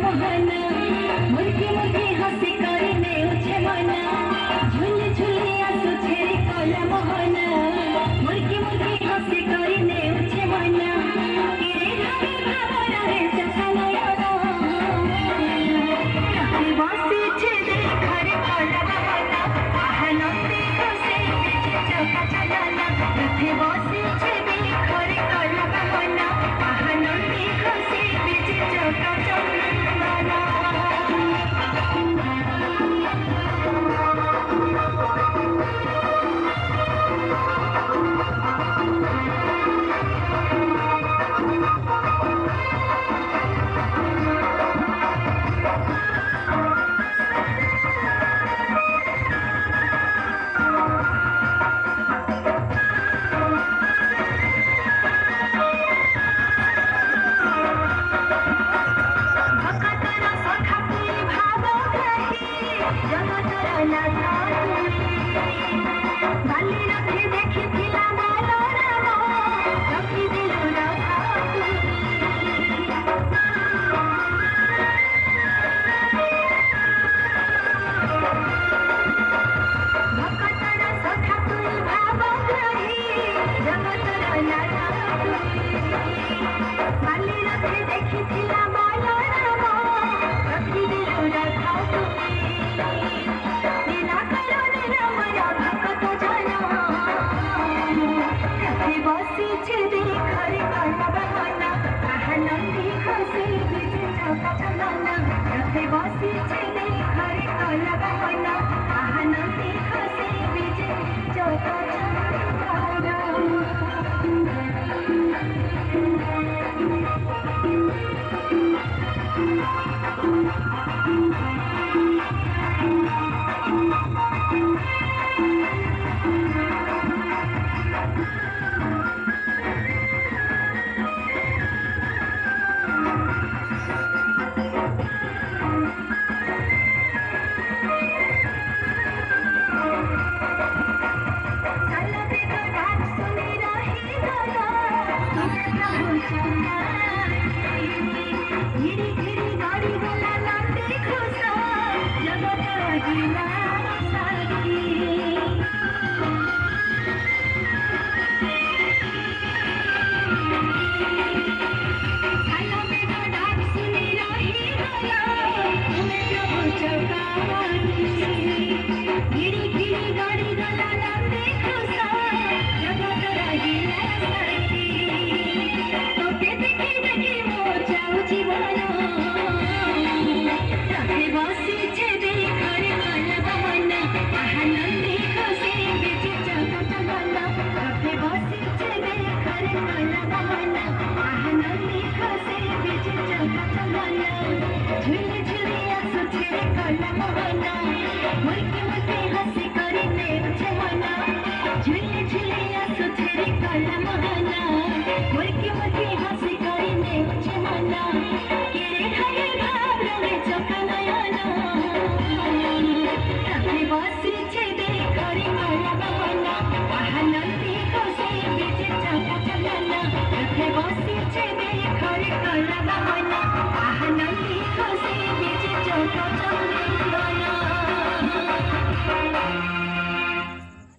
बहाना मुर्गी मुर्गी हंसी करने उछे मना झुली झुली आंसू छेरी कला मोहना मुर्गी मुर्गी हंसी करने उछे मना किरे घरे भावना रे ससलयाना राती बसी छे घरे कला बहाना आहनंदी खुशी बिचे चौका चलाना राती बसी छे घरे कला बहाना आहनंदी खुशी बिचे चौका चलाना